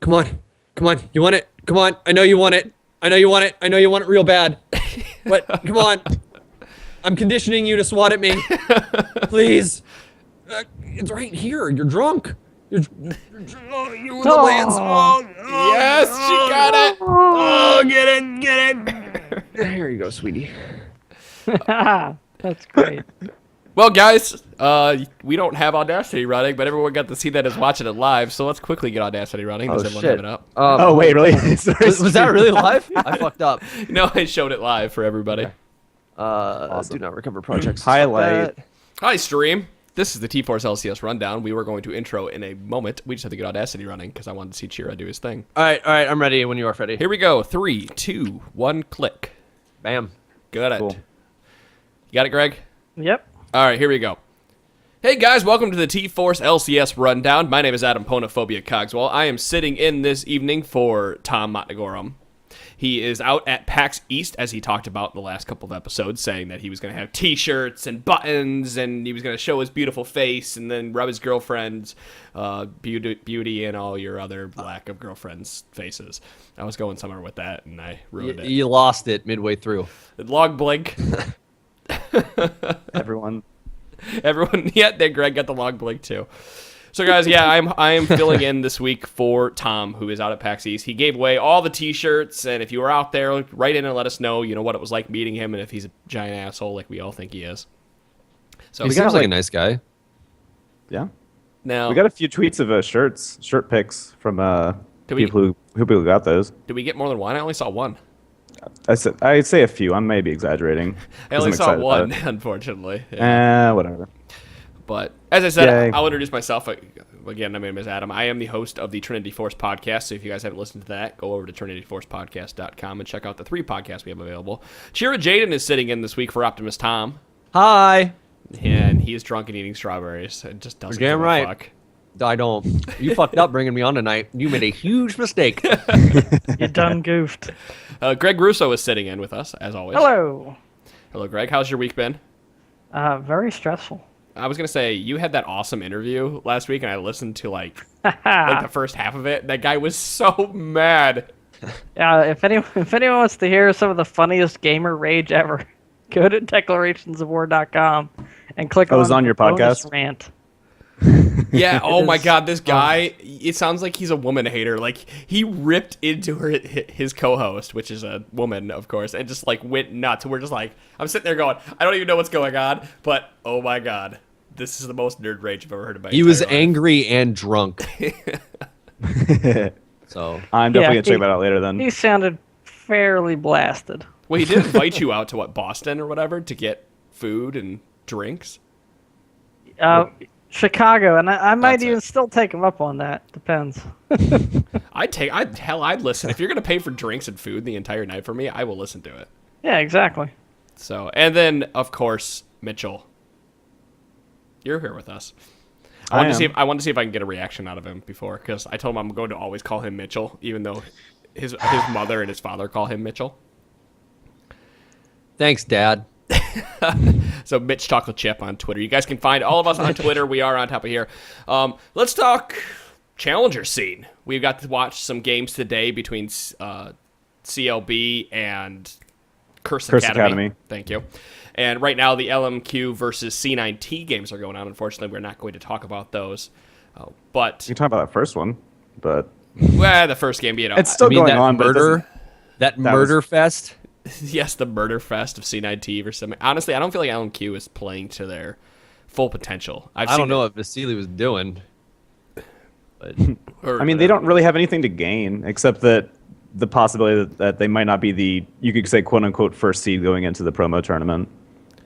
Come on. Come on. You want it? Come on. I know you want it. I know you want it. I know you want it real bad. But come on. I'm conditioning you to swat at me. Please. It's right here. You're drunk. You're you the lands. Yes, she got it. Oh, get it. Here you go, sweetie. That's great. Well, guys, we don't have Audacity running, but everyone got to see that is watching it live. So let's quickly get Audacity running. Does everyone have it up? Oh, wait, really? Was that really live? I fucked up. No, I showed it live for everybody. Okay. Do not recover projects. Highlight. Hi, stream. This is the TForce LCS rundown. We were going to intro in a moment. We just had to get Audacity running because I wanted to see Chira do his thing. All right. I'm ready when you are ready. Here we go. 3, 2, 1, click. Bam. Got it. Cool. You got it, Greg? Yep. All right, here we go. Hey guys, welcome to the TForce LCS rundown. My name is Adam Pwnophobia Cogswell. I am sitting in this evening for Tom Matnagorum. He is out at PAX East, as he talked about in the last couple of episodes, saying that he was going to have t-shirts and buttons, and he was going to show his beautiful face, and then rub his girlfriend's beauty and all your other lack of girlfriend's faces. I was going somewhere with that, and I ruined it. You lost it midway through. Log blink. Everyone. Yeah, then Greg got the log blink too. So guys, yeah, I am filling in this week for Tom, who is out at PAX East. He gave away all the t-shirts, and if you were out there, write in and let us know, what it was like meeting him, and if he's a giant asshole like we all think he is. So He seems like a nice guy. Yeah. now, We got a few tweets of shirt pics from people who got those. did we get more than one? I only saw one. I'd say a few. I may be exaggerating. I only 'cause I'm saw excited one, about unfortunately. Yeah. whatever. But as I said, Yay. I'll introduce myself. Again, my name is Adam. I am the host of the Trinity Force podcast. So if you guys haven't listened to that, go over to trinityforcepodcast.com and check out the 3 podcasts we have available. Chirajaeden is sitting in this week for Optimus Tom, Hi. and he is drunk and eating strawberries. It just doesn't You're damn give a right. fuck. I don't. You fucked up bringing me on tonight. You made a huge mistake. You done goofed. Greg Russo is sitting in with us, as always. Hello. Hello, Greg. How's your week been? Very stressful. I was going to say, you had that awesome interview last week, and I listened to, like the first half of it. That guy was so mad. Yeah, if anyone wants to hear some of the funniest gamer rage ever, go to declarationsofwar.com and click was on your bonus podcast? rant. Yeah, oh my is- god, this guy, it sounds like he's a woman hater. Like, he ripped into his co-host, which is a woman, of course, and just, like, went nuts. We're just like, I'm sitting there going, I don't even know what's going on, but, oh my god, this is the most nerd rage I've ever heard about. He was angry and drunk. So I'm definitely Yeah, gonna check that out later then. He sounded fairly blasted. Well, he did invite you out to, Boston or whatever, to get food and drinks? Chicago, and I might That's even it. still take him up on that. Depends. I'd listen. If you're going to pay for drinks and food the entire night for me, I will listen to it. Yeah, exactly. So, and then, of course, Mitchell. You're here with us. I wanted to see if I can get a reaction out of him before, because I told him I'm going to always call him Mitchell, even though his mother and his father call him Mitchell. thanks, Dad. So Mitch Chocolate Chip on Twitter. You guys can find all of us on Twitter. We are on top of here. Let's talk Challenger scene. We've got to watch some games today between CLB and Curse Academy. Thank you. And right now, the LMQ versus C9T games are going on. Unfortunately, we're not going to talk about those. But You can talk about that first one, but the first game, it's still going that on. But it doesn't- that murder fest. yes, the murder fest of C9T versus. Honestly, I don't feel like LMQ is playing to their full potential. I don't know what Vasily was doing. But I mean, they don't really have anything to gain except that the possibility that they might not be the, you could say, quote unquote, first seed going into the promo tournament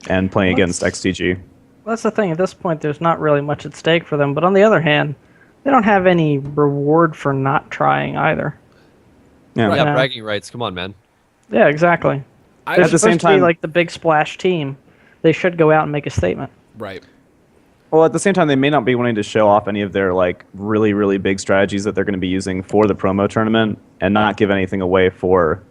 and playing against XTG. That's the thing. At this point, there's not really much at stake for them. But on the other hand, they don't have any reward for not trying either. Yeah. yeah, Yeah. bragging rights. Come on, man. Yeah, exactly. They're At the same supposed to be time- like the big splash team. They should go out and make a statement. Right. Well, at the same time, they may not be wanting to show off any of their like really, really big strategies that they're going to be using for the promo tournament, and not give anything away for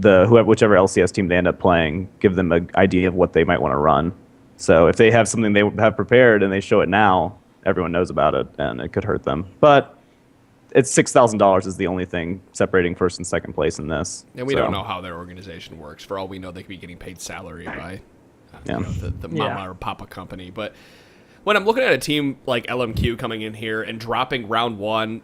whichever LCS team they end up playing. Give them an idea of what they might want to run. So if they have something they have prepared and they show it now, everyone knows about it, and it could hurt them. But it's $6,000 is the only thing separating first and second place in this. And we So, don't know how their organization works. For all we know, they could be getting paid salary by Yeah. the mama or papa company. But when I'm looking at a team like LMQ coming in here and dropping round one,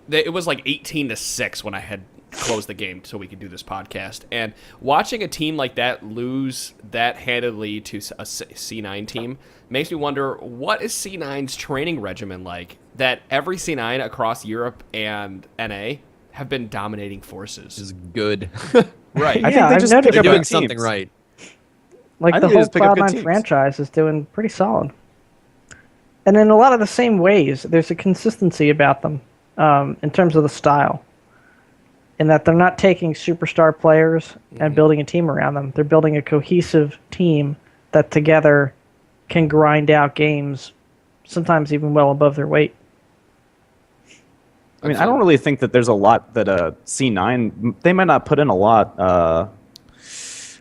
it was like 18-6 when I had closed the game so we could do this podcast. And watching a team like that lose that handedly to a C9 team makes me wonder, what is C9's training regimen like, that every C9 across Europe and NA have been dominating forces? Is good. Right. I Yeah, think they I've just noticed pick They're up doing good something teams. right. Like I the think they whole just pick up good Cloud9 teams. franchise is doing pretty solid. And in a lot of the same ways, there's a consistency about them in terms of the style. In that they're not taking superstar players and building a team around them. They're building a cohesive team that together can grind out games, sometimes even well above their weight. I mean, I don't really think that there's a lot that C9, they might not put in a lot.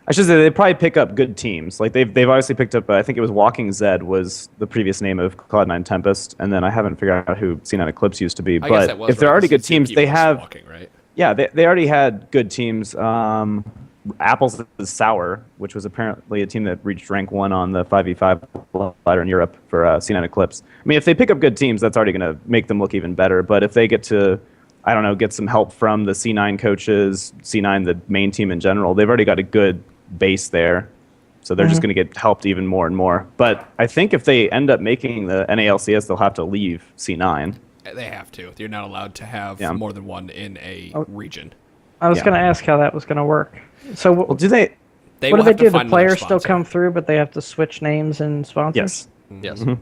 I should say they probably pick up good teams. Like they've obviously picked up, I think it was Walking Zed was the previous name of Cloud9 Tempest, and then I haven't figured out who C9 Eclipse used to be. I guess that But was if they're right, already 'cause good teams, Suzuki they was have, walking, right? yeah, they already had good teams. Apples is Sour, which was apparently a team that reached rank 1 on the 5v5 ladder in Europe for C9 Eclipse. I mean, if they pick up good teams, that's already going to make them look even better. But if they get to, I don't know, get some help from the C9 coaches, C9, the main team in general, they've already got a good base there. So they're just going to get helped even more and more. But I think if they end up making the NALCS, they'll have to leave C9. They have to. You're not allowed to have Yeah. more than one in a region. I was Yeah. going to ask how that was going to work. So Well, do they? They what will do they have to do? The find another players still sponsor. come through, but they have to switch names and sponsors? Yes. Yes.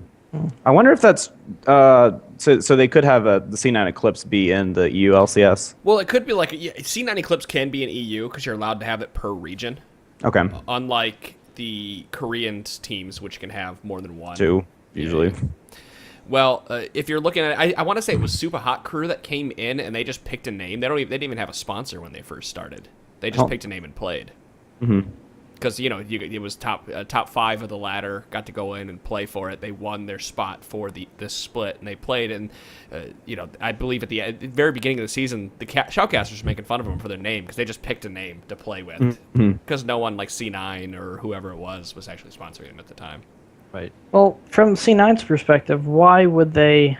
I wonder if that's so they could have the C9 Eclipse be in the EU LCS. Well, it could be like C9 Eclipse can be an EU because you're allowed to have it per region, Okay, unlike the Korean teams, which can have more than one. 2 usually. Well, if you're looking at it, I want to say it was Super Hot Crew that came in and they just picked a name. They didn't even have a sponsor when they first started. They just Oh. picked a name and played. Mm-hmm. Because it was top 5 of the ladder, got to go in and play for it. They won their spot for this split, and they played. And I believe at the very beginning of the season, the shoutcasters were making fun of them for their name because they just picked a name to play with. Because no one like C9 or whoever it was actually sponsoring them at the time. Right. Well, from C9's perspective, why would they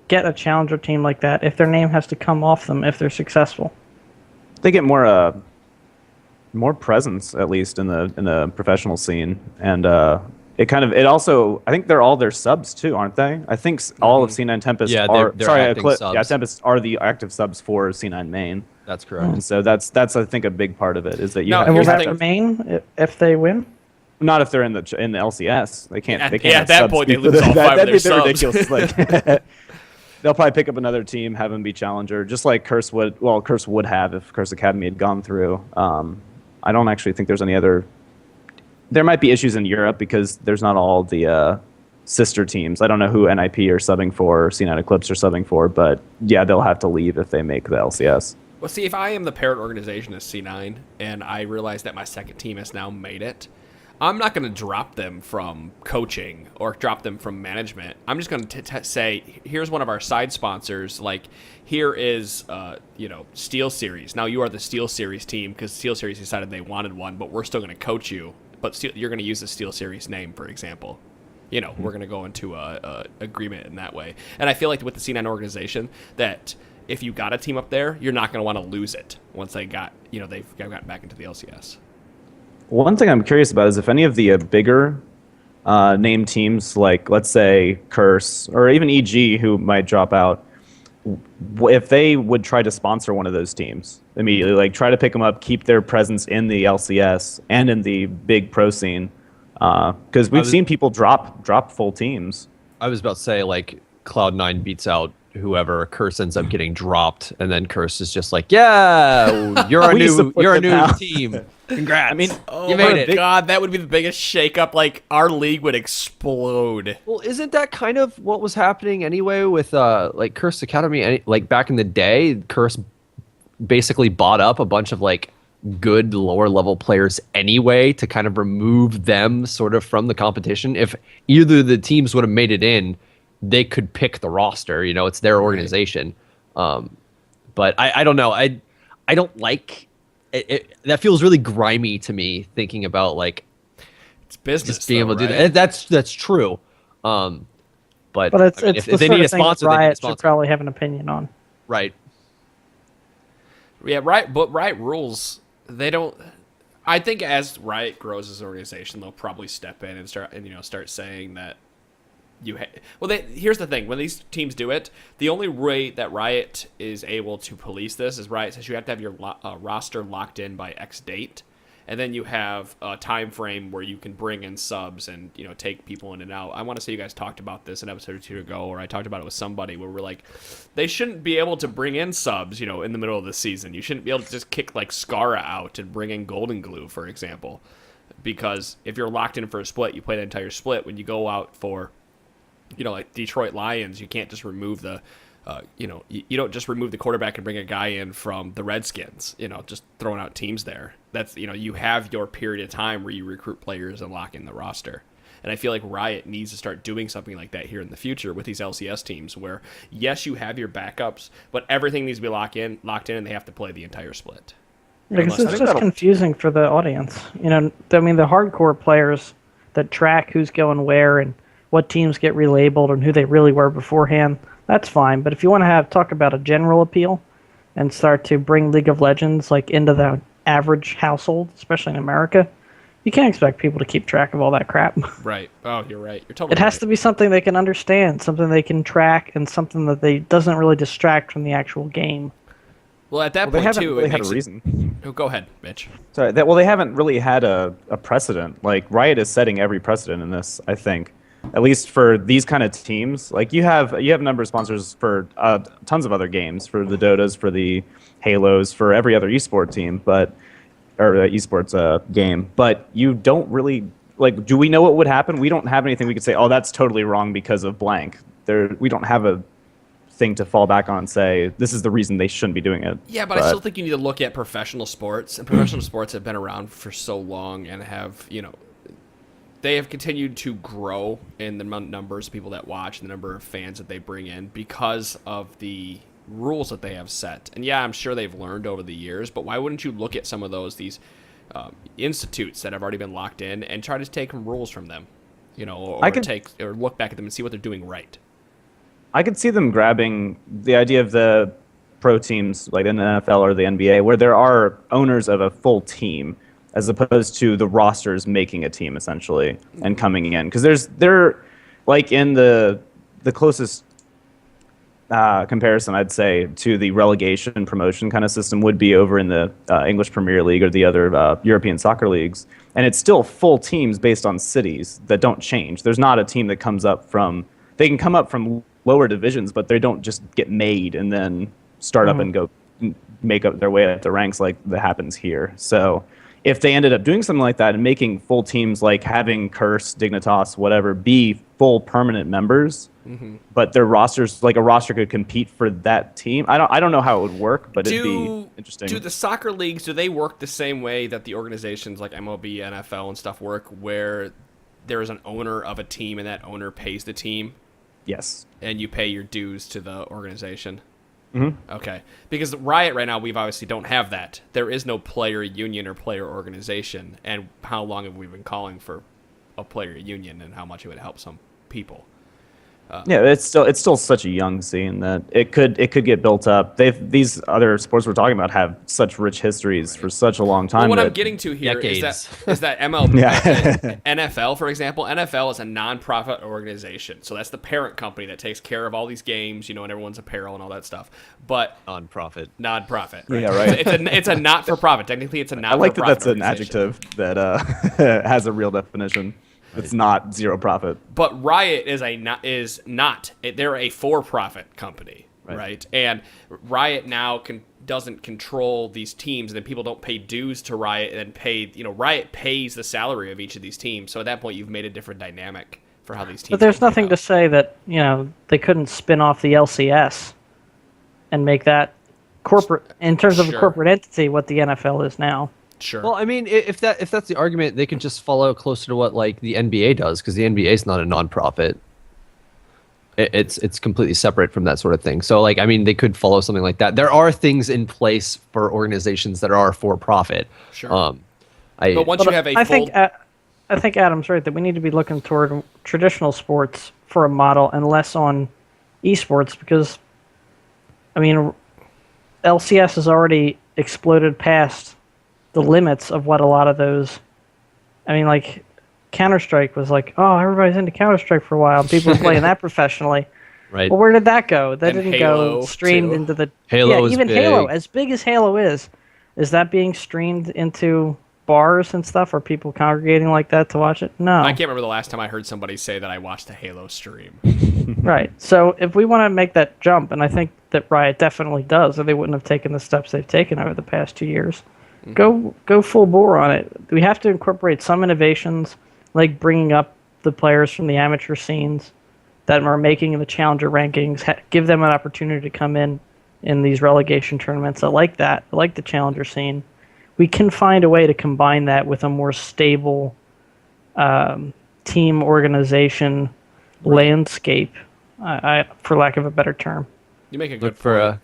get a challenger team like that if their name has to come off them if they're successful? They get more presence at least in the professional scene, and it also, I think they're all their subs too, aren't they? I think all of C9 Tempest Yeah, are they're acting Yeah, subs. Tempest are the active subs for C9 main, That's correct. and so that's I think a big part of it is that you No, have, And will Here's the that thing. remain if they win? not if they're in the LCS, they can't. They can't Yeah, have at that subs point, they be- lose all 5 of that'd their be subs. ridiculous. Like, they'll probably pick up another team, have them be challenger, just like Curse would. Well, Curse would have if Curse Academy had gone through. I don't actually think there's any other. There might be issues in Europe because there's not all the sister teams. I don't know who NIP are subbing for, or C9 Eclipse are subbing for, but yeah, they'll have to leave if they make the LCS. Well, see, if I am the parent organization of C9 and I realize that my second team has now made it, I'm not going to drop them from coaching or drop them from management. I'm just going to say, here's one of our side sponsors. Like, here is, Steel Series. Now you are the Steel Series team because Steel Series decided they wanted one, but we're still going to coach you. But you're going to use the Steel Series name, for example. We're going to go into a agreement in that way. And I feel like with the C9 organization that if you got a team up there, you're not going to want to lose it once they've gotten back into the LCS. One thing I'm curious about is if any of the bigger name teams, like let's say Curse or even EG, who might drop out, if they would try to sponsor one of those teams immediately, like try to pick them up, keep their presence in the LCS and in the big pro scene, because we've seen people drop full teams. I was about to say, like, Cloud9 beats out whoever, Curse ends up getting dropped, and then Curse is just like, yeah, you're our We support new them now. team. Congrats. I mean, you made my it. God, that would be the biggest shakeup. Like, our league would explode. Well, isn't that kind of what was happening anyway with like Curse Academy? Like back in the day, Curse basically bought up a bunch of like good lower level players anyway to kind of remove them sort of from the competition. If either of the teams would have made it in, they could pick the roster. It's their organization. But I don't know. I don't like it. That feels really grimy to me. Thinking about like It's business. just being able to do right? that. That's true. But But I mean, it's if the they sort need a of thing that sponsor, they need a Riot should sponsor. probably have an opinion on. Right. Yeah, right. But Riot rules, they don't. I think as Riot grows as an organization, they'll probably step in and start saying that here's the thing: when these teams do it, the only way that Riot is able to police this is Riot says you have to have your roster locked in by X date, and then you have a time frame where you can bring in subs and take people in and out. I want to say you guys talked about this an episode or two ago, or I talked about it with somebody where we're like, they shouldn't be able to bring in subs, in the middle of the season. You shouldn't be able to just kick like Skara out and bring in Golden Glue, for example, because if you're locked in for a split, you play the entire split. When you go out for like Detroit Lions, you can't just remove the, you don't just remove the quarterback and bring a guy in from the Redskins, just throwing out teams there. That's, you have your period of time where you recruit players and lock in the roster. And I feel like Riot needs to start doing something like that here in the future with these LCS teams where, yes, you have your backups, but everything needs to be locked in, and they have to play the entire split. Because it's just confusing for the audience. I mean, the hardcore players that track who's going where and what teams get relabeled and who they really were beforehand, that's fine. But if you want to talk about a general appeal and start to bring League of Legends like into the average household, especially in America, you can't expect people to keep track of all that crap. Right. Oh, you're right. You're totally It has to be something they can understand, something they can track, and something that doesn't really distract from the actual game. Well, at that they point, haven't too, really it had a makes it- reason. Oh, go ahead, Mitch. Sorry, they haven't really had a precedent. Like Riot is setting every precedent in this, I think. At least for these kind of teams, like you have a number of sponsors for tons of other games, for the Dotas, for the Halos, for every other esport team, or esports game. But you don't really like. Do we know what would happen? We don't have anything we could say. Oh, that's totally wrong because of blank. We don't have a thing to fall back on and say this is the reason they shouldn't be doing it. Yeah, but I still think you need to look at professional sports, and professional sports have been around for so long and have they have continued to grow in the numbers of people that watch and the number of fans that they bring in because of the rules that they have set. And yeah, I'm sure they've learned over the years, but why wouldn't you look at some of these institutes that have already been locked in and try to take some rules from them, or look back at them and see what they're doing right. I could see them grabbing the idea of the pro teams like in the NFL or the NBA where there are owners of a full team as opposed to the rosters making a team essentially and coming in, because they're like in the closest comparison I'd say to the relegation promotion kind of system would be over in the English Premier League or the other European soccer leagues, and it's still full teams based on cities that don't change. There's not a team that comes up from, they can come up from lower divisions, but they don't just get made and then start up and go make up their way up the ranks like that happens here. So if they ended up doing something like that and making full teams, like having Curse, Dignitas, whatever, be full permanent members, but their rosters, like a roster could compete for that team. I don't know how it would work, but it'd be interesting. Do the soccer leagues, do they work the same way that the organizations like MLB, NFL, and stuff work, where there is an owner of a team and that owner pays the team? Yes. And you pay your dues to the organization? Mm-hmm. Okay. Because Riot right now, we've obviously don't have that. There is no player union or player organization. And how long have we been calling for a player union and how much it would help some people? Yeah, it's still such a young scene that it could get built up. These other sports we're talking about have such rich histories for such a long time. Well, what I'm getting to here is that MLB, NFL, for example, NFL is a non-profit organization, so that's the parent company that takes care of all these games, and everyone's apparel and all that stuff. But non-profit. Yeah, Right? right. So it's a not-for-profit. Technically, it's a I not-for-profit. like that that's an adjective that has a real definition. It's not zero profit. But Riot is not. They're a for-profit company, right? And Riot now doesn't control these teams, and then people don't pay dues to Riot, and then Riot pays the salary of each of these teams. So at that point, you've made a different dynamic for how these teams. But there's nothing to say that they couldn't spin off the LCS and make that corporate, in terms of a corporate entity, what the NFL is now. Sure. Well, I mean, if that's the argument, they can just follow closer to what like the NBA does, because the NBA is not a non-profit. It's completely separate from that sort of thing. So like, I mean, they could follow something like that. There are things in place for organizations that are for profit. Sure. But once you have a I full... think Adam's right that we need to be looking toward traditional sports for a model and less on esports because, I mean, LCS has already exploded past the limits of what a lot of those. I mean, like Counter-Strike was like, oh, everybody's into Counter-Strike for a while. People were playing that professionally. Right. Well, where did that go? That And didn't Halo, go streamed too. into the Halo is even big. Halo, as big as Halo is that being streamed into bars and stuff? Are people congregating like that to watch it? No. I can't remember the last time I heard somebody say that I watched a Halo stream. Right. So if we want to make that jump, and I think that Riot definitely does, or they wouldn't have taken the steps they've taken over the past 2 years, go full bore on it. We have to incorporate some innovations, like bringing up the players from the amateur scenes that are making the challenger rankings, give them an opportunity to come in these relegation tournaments. I like that. I like the challenger scene. We can find a way to combine that with a more stable team organization landscape, for lack of a better term. You make a good Look point.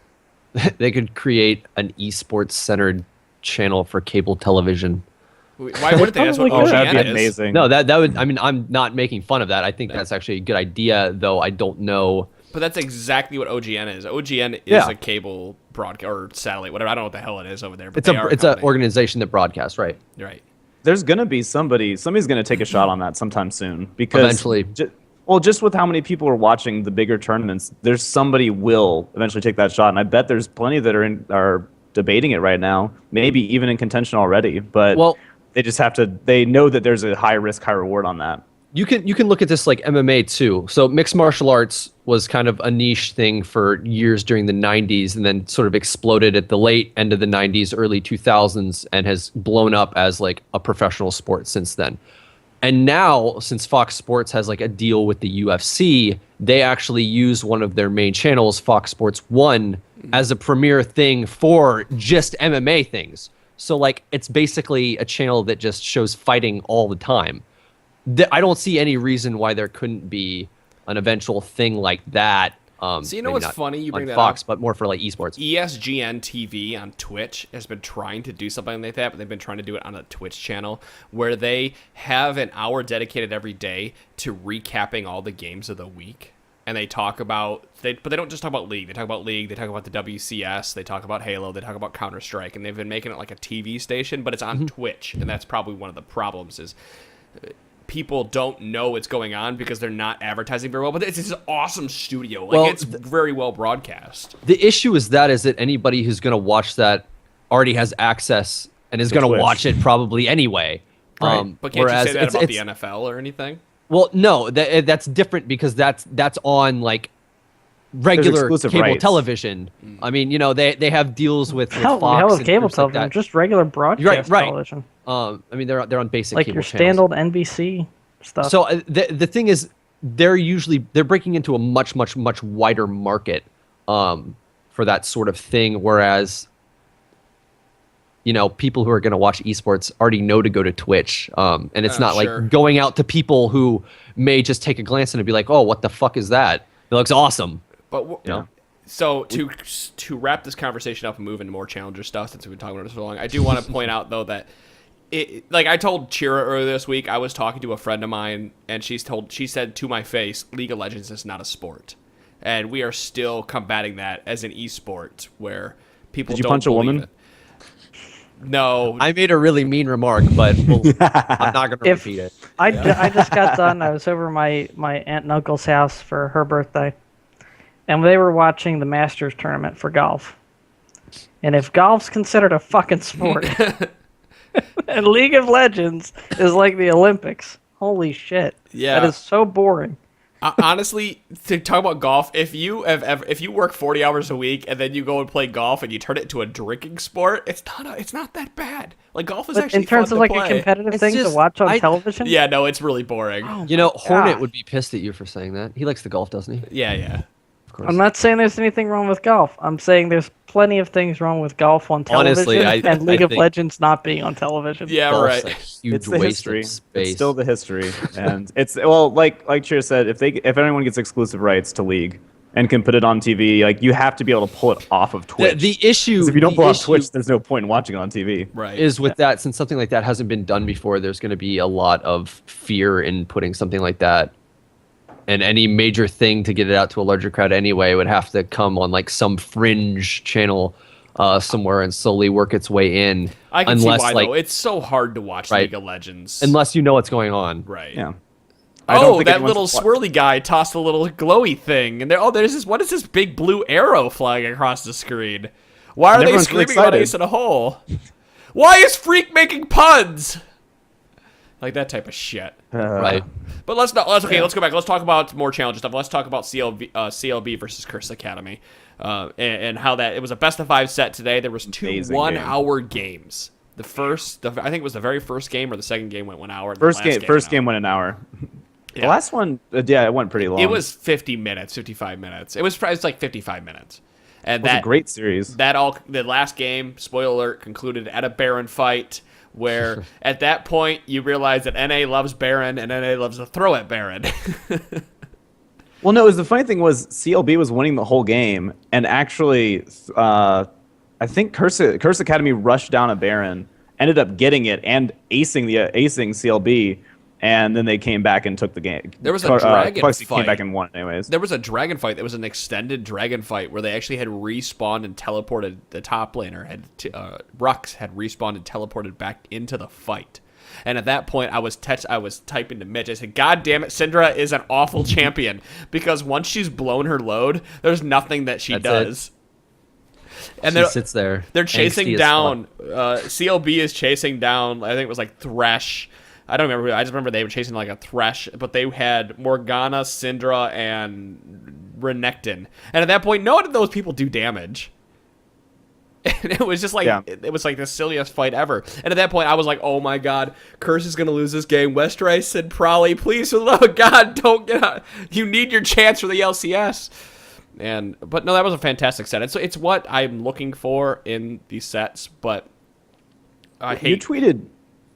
for they could create an esports centered channel for cable television. Why wouldn't they? That's what Probably could. OGN That'd be is. amazing. No, that would. I mean, I'm not making fun of that. I think that's actually a good idea, though. I don't know. But that's exactly what OGN is. OGN is Yeah. a cable broadcast or satellite, whatever. I don't know what the hell it is over there. But It's they are it's an company. organization that broadcasts, right? Right. There's gonna be somebody's gonna take a shot on that sometime soon because Eventually. just with how many people are watching the bigger tournaments, there's somebody will eventually take that shot, and I bet there's plenty that are debating it right now, maybe even in contention already. But Well- they just have to. They know that there's a high risk, high reward on that. You can look at this like MMA too. So mixed martial arts was kind of a niche thing for years during the 90s and then sort of exploded at the late end of the 90s, early 2000s and has blown up as like a professional sport since then. And now, since Fox Sports has like a deal with the UFC, they actually use one of their main channels, Fox Sports 1, as a premier thing for just MMA things. So like it's basically a channel that just shows fighting all the time. I don't see any reason why there couldn't be an eventual thing like that. So you know maybe what's not funny? You on bring that Fox, up. but more for like esports. ESGN TV on Twitch has been trying to do something like that, but they've been trying to do it on a Twitch channel where they have an hour dedicated every day to recapping all the games of the week. And they talk about, but they don't just talk about League. They talk about League, they talk about the WCS, they talk about Halo, they talk about Counter-Strike, and they've been making it like a TV station, but it's on Twitch. And that's probably one of the problems is people don't know what's going on because they're not advertising very well. But it's this awesome studio. Like, Well, it's very well broadcast. The issue is that anybody who's going to watch that already has access and is going to Twitch. watch it probably anyway. But can't you say that it's- about the it's- NFL or anything? Well, no, that's different because that's on like regular exclusive cable rights. television. I mean, you know, they have deals with Hell, Fox hell with and cable groups like television, that. just regular broadcast right. television, I mean, they're on basic like cable your channels. standard NBC stuff. So the thing is, they're breaking into a much wider market for that sort of thing. Whereas, you know, people who are going to watch esports already know to go to Twitch, and it's not sure. like going out to people who may just take a glance and be like, "Oh, what the fuck is that? It looks awesome." But know? so to wrap this conversation up and move into more challenger stuff, since we've been talking about it so long, I do want to point out though that like I told Chira earlier this week, I was talking to a friend of mine, and she said to my face, League of Legends is not a sport, and we are still combating that as an esport where people Did you don't punch a believe woman? it. No, I made a really mean remark, but I'm not going to If repeat it. I just got done, I was over my aunt and uncle's house for her birthday, and they were watching the Masters tournament for golf. And if golf's considered a fucking sport, and League of Legends is like the Olympics, holy shit! Yeah. that is so boring. honestly, to talk about golf, if you work 40 hours a week and then you go and play golf and you turn it into a drinking sport, it's not that bad. Like golf is But actually in terms fun of to like play. a competitive It's thing to just- watch on I- television, Yeah, no, it's really boring. You know, Hornet God. would be pissed at you for saying that. He likes the golf, doesn't he? Yeah. Of course. I'm not saying there's anything wrong with golf. I'm saying there's plenty of things wrong with golf on television Honestly, and League I of think Legends not being on television. Yeah, golf's right. a huge It's the waste history. of space. It's still the history, and it's well, like Cheer said, if anyone gets exclusive rights to League and can put it on TV, like you have to be able to pull it off of Twitch. The issue, 'Cause if you don't the pull it off issue Twitch, there's no point in watching it on TV. Right. is with that, since something like that hasn't been done before, there's going to be a lot of fear in putting something like that. And any major thing to get it out to a larger crowd anyway would have to come on like some fringe channel somewhere and slowly work its way in. I can unless, see why, like, though. It's so hard to watch Right. League of Legends. unless you know what's going on. Right. Yeah. I don't Oh, think that anyone's little wa- swirly guy tossed a little glowy thing, and there's this. What is this big blue arrow flying across the screen? Why are And they everyone's really screaming about excited. Ace in a Hole? Why is Freak making puns? Like that type of shit. Right. But let's not. Let's go back. Let's talk about more challenging stuff. Let's talk about CLB versus Curse Academy, and how that it was a best of 5 set today. There was two Amazing 1 game. hour games. I think it was the very first game or the second game went 1 hour. and the First last game went an hour. The last one, it went pretty long. It was 50 minutes, 55 minutes. It's like 55 minutes. And It was that a great series. the last game, spoiler alert, concluded at a Baron fight where at that point you realize that NA loves Baron and NA loves to throw at Baron. Well, no, the funny thing was CLB was winning the whole game, and actually, I think Curse Academy rushed down a Baron, ended up getting it and acing CLB, and then they came back and took the game. There was a dragon Quixie fight. came back and won anyways. There was a dragon fight. There was an extended dragon fight where they actually had respawned and teleported. The top laner Rux had respawned and teleported back into the fight. And at that point, I was typing to Mitch. I said, "God damn it, Syndra is an awful champion because once she's blown her load, there's nothing that she That's does." And She sits there. they're chasing angsty as down. fuck. CLB is chasing down. I think it was like Thresh. I don't remember. I just remember they were chasing like a Thresh, but they had Morgana, Syndra, and Renekton. And at that point, none of those people do damage. And it was just like it was like the silliest fight ever. And at that point, I was like, "Oh my god, Curse is gonna lose this game." Westeros said, "Probably, please, for the love of God, don't get out. You need your chance for the LCS." But no, that was a fantastic set. It's what I'm looking for in these sets. But I hate.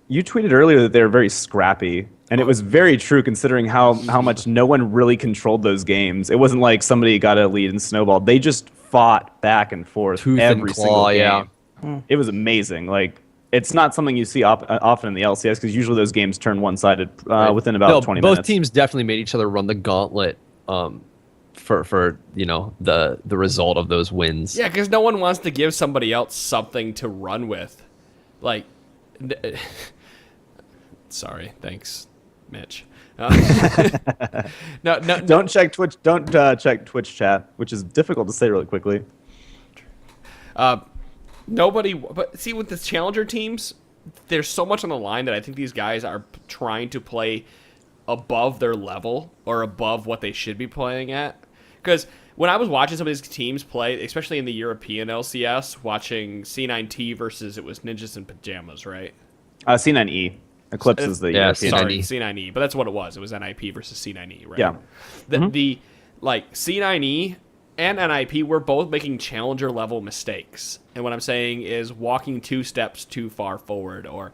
You tweeted earlier that they were very scrappy, and it was very true considering how much no one really controlled those games. It wasn't like somebody got a lead and snowballed. They just fought back and forth Tooth and every claw, single game. It was amazing. Like it's not something you see often in the LCS because usually those games turn one-sided within about 20 minutes. Both teams definitely made each other run the gauntlet for the result of those wins. Yeah, because no one wants to give somebody else something to run with. Like, sorry, thanks, Mitch. No. Don't check Twitch. Don't check Twitch chat, which is difficult to say really quickly. Nobody. But see, with the challenger teams, there's so much on the line that I think these guys are trying to play above their level or above what they should be playing at. Because when I was watching some of these teams play, especially in the European LCS, watching C9T versus it was Ninjas in Pajamas, right? C9E. Eclipse is the European. Sorry, C9E, but that's what it was. It was NIP versus C9E, right? Yeah. The C9E and NIP were both making challenger level mistakes. And what I'm saying is walking 2 steps too far forward or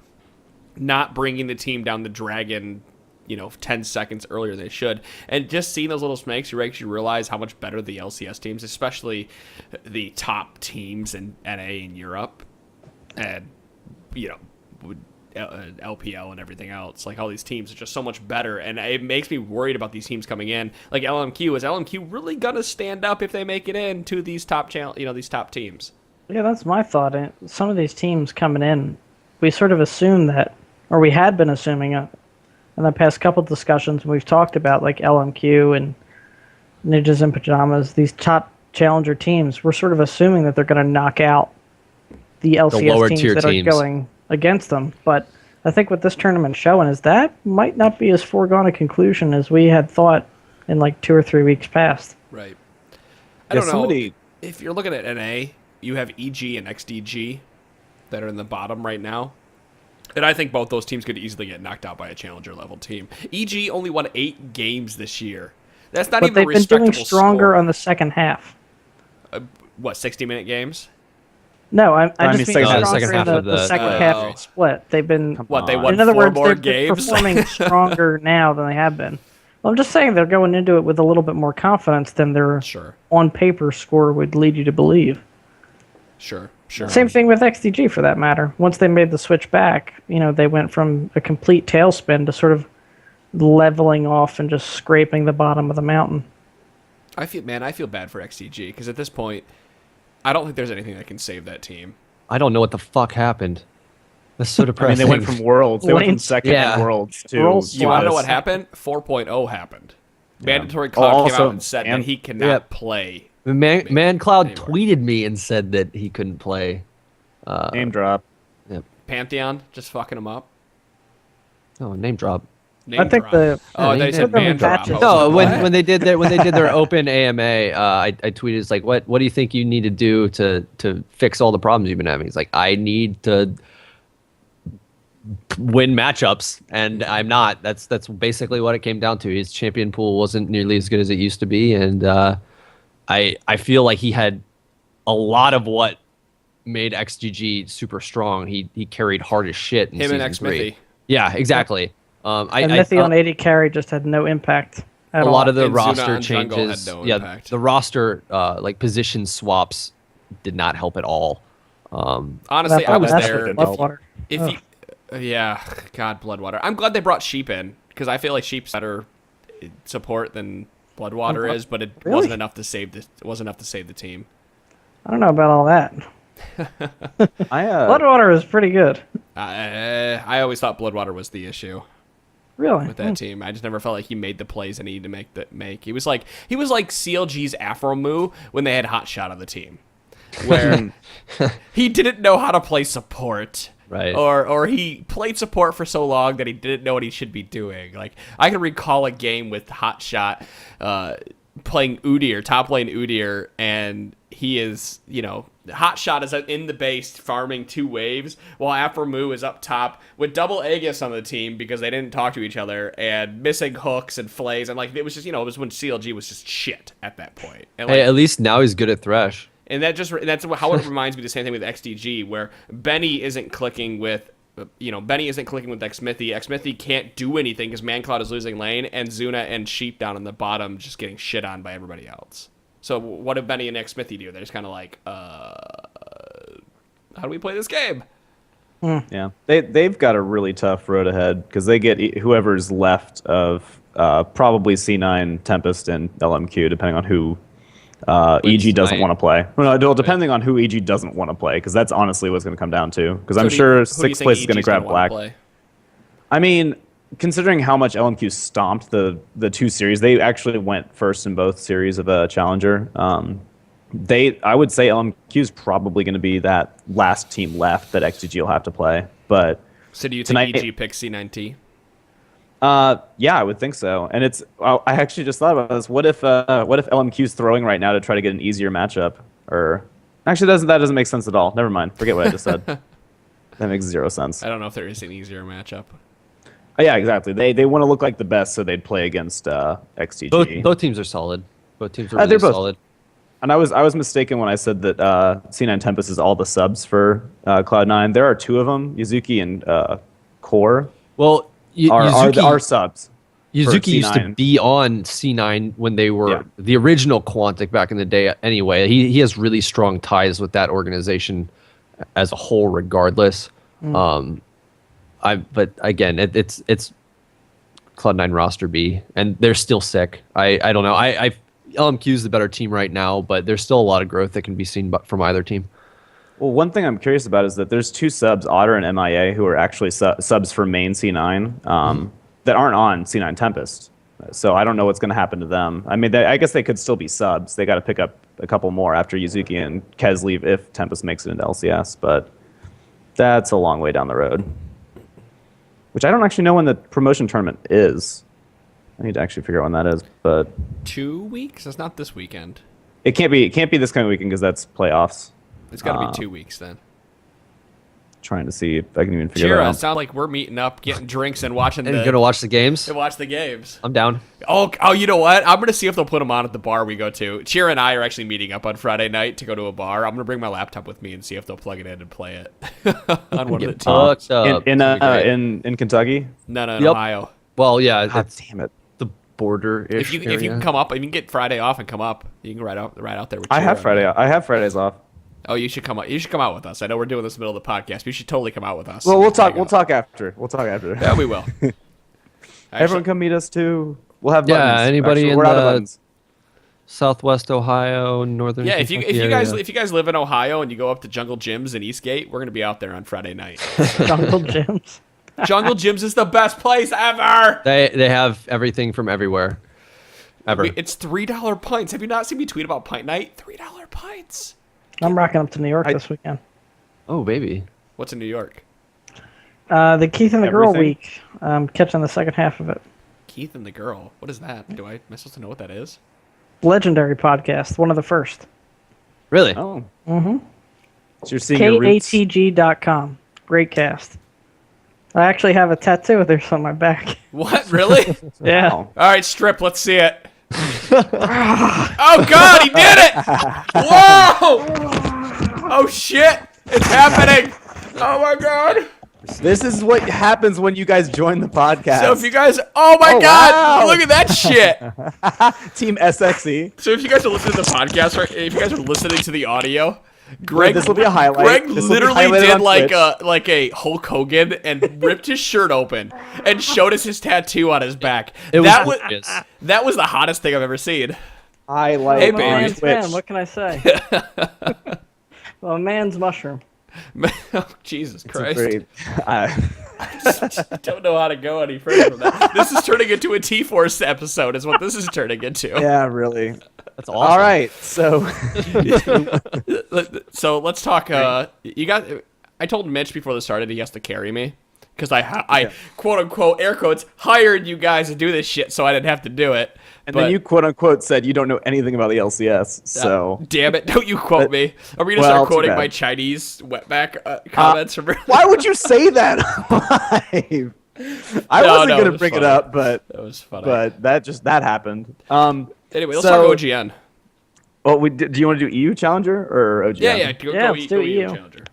not bringing the team down the dragon 10 seconds earlier than they should. And just seeing those little mistakes, you actually realize how much better the LCS teams, especially the top teams in NA in Europe and LPL and everything else, like all these teams are just so much better, and it makes me worried about these teams coming in. Like LMQ, is LMQ really gonna stand up if they make it into these top these top teams? Yeah, that's my thought. Some of these teams coming in, we sort of assume that, or we had been assuming it in the past couple of discussions we've talked about, like LMQ and Ninjas in Pajamas, these top challenger teams. We're sort of assuming that they're going to knock out the LCS teams that are going against them. But I think what this tournament showing is that might not be as foregone a conclusion as we had thought in like 2 or 3 weeks past. Right. I don't know. If you're looking at NA, you have EG and XDG that are in the bottom right now. And I think both those teams could easily get knocked out by a challenger level team. EG only won 8 games this year. That's not even a respectable score. But they've been doing stronger on the second half. what, 60-minute games? No, I I just mean, mean second stronger half in of the the- second Oh. half of the split. They've been, What, they on. won in other 4 words, more they're games? performing stronger now than they have been. Well, I'm just saying they're going into it with a little bit more confidence than their Sure. on paper score would lead you to believe. Sure. Same thing with XDG for that matter. Once they made the switch back, they went from a complete tailspin to sort of leveling off and just scraping the bottom of the mountain. I feel bad for XTG because at this point, I don't think there's anything that can save that team. I don't know what the fuck happened. That's so I mean, depressing. they went from Worlds. They went from Lanes- second Yeah. in Worlds to Worlds You want to know what US. happened? 4.0 happened. Mandatory Oh, Cloud came also- out and said that and- he cannot Yep. play. Man Cloud anymore. tweeted me and said that he couldn't play. Name drop. Pantheon just fucking him up. Oh, name drop. Name I think drop. the- Oh, Yeah, they he said said man them drop. patches. I was No, like, when what? when they did their open AMA, I tweeted, it's like, what do you think you need to do to fix all the problems you've been having? He's like, I need to win matchups, and I'm not. That's basically what it came down to. His champion pool wasn't nearly as good as it used to be, and I feel like he had a lot of what made XGG super strong. He carried hard as shit in Him and season 3. X-Smithy. Yeah, exactly. And Mithy on 80 carry just had no impact at a all. lot of the And Zuna roster on jungle had changes. no Yeah, impact. the roster like position swaps did not help at all. Honestly, That- I was that's there. what Bloodwater. If you, yeah, God, Bloodwater. I'm glad they brought Sheep in because I feel like Sheep's better support than Bloodwater is, but it Really? wasn't enough to save the. It wasn't enough to save the team. I don't know about all that. Bloodwater is pretty good. I always thought Bloodwater was the issue Really? with that team. I just never felt like he made the plays that he needed to make. He was like CLG's Afro Moo when they had Hot Shot on the team, where he didn't know how to play support. Right. Or he played support for so long that he didn't know what he should be doing. Like I can recall a game with Hot Shot playing Udyr, top lane Udyr, and he is, Hot Shot is in the base farming 2 waves while Afromoo is up top with double Aegis on the team because they didn't talk to each other and missing hooks and flays, and like it was just, it was when CLG was just shit at that point. And Hey, at least now he's good at Thresh. and that's how it reminds me the same thing with XDG, where Benny isn't clicking with, X-Smithy. X-Smithy can't do anything because ManCloud is losing lane, and Zuna and Sheep down on the bottom just getting shit on by everybody else. So what do Benny and X-Smithy do? They're just kind of like, how do we play this game? Yeah, they've got a really tough road ahead because they get whoever's left of probably C9, Tempest, and LMQ, depending on who EG doesn't tonight. want to play. Well, depending on who EG doesn't want to play, because that's honestly what's going to come down to. Because I'm sure who do you sixth think place is going to EG's grab wanna Black. play? I mean, considering how much LMQ stomped the 2 series, they actually went first in both series of a challenger. I would say LMQ is probably going to be that last team left that XGG will have to play. But So do you think tonight- EG picks C9T? yeah, I would think so. And I actually just thought about this. What if LMQ's throwing right now to try to get an easier matchup? Or actually, that doesn't make sense at all. Never mind. Forget what I just said. That makes 0 sense. I don't know if there is an easier matchup. Yeah, exactly. They want to look like the best, so they'd play against XTG. Both teams are solid. Both teams are They're really both- solid. And I was mistaken when I said that C9 Tempest is all the subs for Cloud9. There are 2 of them, Yuzuki and Core, Well, are subs. Yuzuki used to C9. be on C9 when they were Yeah. the original Quantic back in the day. Anyway, he has really strong ties with that organization as a whole, regardless. But again, it's Cloud9 roster B, and they're still sick. I don't know. LMQ is the better team right now, but there's still a lot of growth that can be seen from either team. Well, one thing I'm curious about is that there's 2 subs, Otter and MIA, who are actually subs for main C9 that aren't on C9 Tempest. So I don't know what's going to happen to them. I mean, I guess they could still be subs. They got to pick up a couple more after Yuzuki and Kez leave if Tempest makes it into LCS, but that's a long way down the road. Which I don't actually know when the promotion tournament is. I need to actually figure out when that is, but 2 weeks? That's not this weekend. it can't be this kind of weekend because that's playoffs. It's got to be 2 weeks then. trying to see if I can even figure that Chira, out. sound like we're meeting up, getting drinks, and watching And gonna watch the games. and watch the games. I'm down. Oh, you know what? I'm gonna see if they'll put them on at the bar we go to. Chira and I are actually meeting up on Friday night to go to a bar. I'm gonna bring my laptop with me and see if they'll plug it in and play it on one of the teams. Fucked up. In It's gonna be great. in Kentucky. No, in Yep. Ohio. Well, yeah, God it's damn it! the border-ish If you can come up, if you can get Friday off and come up, you can ride out there with I have Chira. I have Fridays off. Oh, you should come out. You should come out with us. I know we're doing this in the middle of the podcast, but you should totally come out with us. Well, we'll talk. Hang We'll out. talk after. We'll talk after. Yeah, we will. Everyone come meet us too. We'll have Yeah, buttons. anybody Actually, in we're out of the- buttons. Southwest Ohio, northern. Yeah, if you Kentucky guys area. if you guys live in Ohio and you go up to Jungle Gyms in Eastgate, we're gonna be out there on Friday night. Jungle gyms. Jungle Gyms is the best place ever. They have everything from everywhere. Ever. It's $3 pints. Have you not seen me tweet about pint night? $3 pints. I'm rocking up to New York this weekend. Oh, baby. What's in New York? The Keith and the Girl Everything? week. I'm catching the second half of it. Keith and the Girl. What is that? Am I supposed to know what that is? Legendary podcast. One of the first. Really? Oh. Mm-hmm. So you're seeing your roots. KATG.com. Great cast. I actually have a tattoo of theirs on my back. What? Really? Yeah. Wow. All right, strip. Let's see it. Oh God, he did it! Whoa! Oh shit! It's happening! Oh my God! This is what happens when you guys join the podcast. So if you guys, oh my Oh, God, wow. look at that shit! Team SXE. So if you guys are listening to the podcast, or if you guys are listening to the audio, Greg, this will be a highlight. Greg This will be literally highlighted did on like a Hulk Hogan and ripped his shirt open and showed us his tattoo on his back. It was that was glorious. that was the hottest thing I've ever seen. Highlight Hey, I'm a baby. on man's Twitch. man. What can I say? Well, a man's mushroom. Oh, Jesus It's a Christ! great- I don't know how to go any further from that. This is turning into a TForce episode, is what this is turning into. yeah, really. That's awesome. All right, so So let's talk. You got. I told Mitch before this started he has to carry me because I quote unquote air quotes hired you guys to do this shit so I didn't have to do it. and But- then you quote unquote said you don't know anything about the LCS. So Damn it! Don't you quote me? Are we gonna well, start too quoting bad. my Chinese wetback comments from? why would you say that live? I No, wasn't no, it gonna was bring it funny. up, but That was funny. that happened. Anyway, let's so- talk OGN. Well, do you want to do EU Challenger or OGN? Yeah. Go, Yeah, go, let's go do EU EU. Challenger.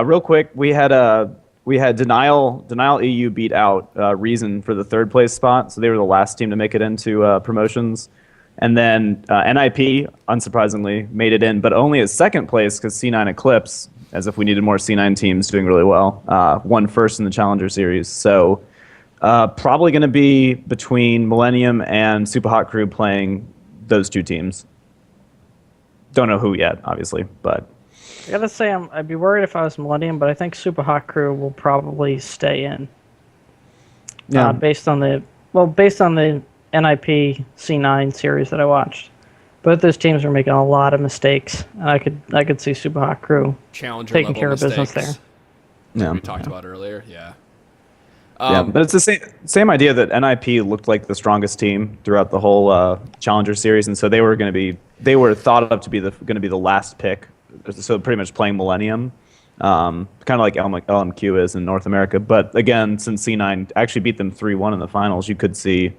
Real quick, we had Denial EU beat out Reason for the third place spot, so they were the last team to make it into promotions, and then NIP unsurprisingly made it in, but only as second place because C9 Eclipse, as if we needed more C9 teams doing really well, won first in the Challenger series. So probably going to be between Millennium and Super Hot Crew playing those two teams. Don't know who yet, obviously, but. I gotta say, I'd be worried if I was Millennium, but I think Super Hot Crew will probably stay in. Yeah. Based on the NIP C9 series that I watched. Both those teams are making a lot of mistakes, and I could see Super Hot Crew Challenger taking level care of business mistakes. there. Yeah. We talked about earlier. Yeah. Yeah, but it's the same idea that NIP looked like the strongest team throughout the whole Challenger series, and so they were thought of to be going to be the last pick, so pretty much playing Millennium, kind of like LMQ is in North America. But again, since C9 actually beat them 3-1 in the finals, you could see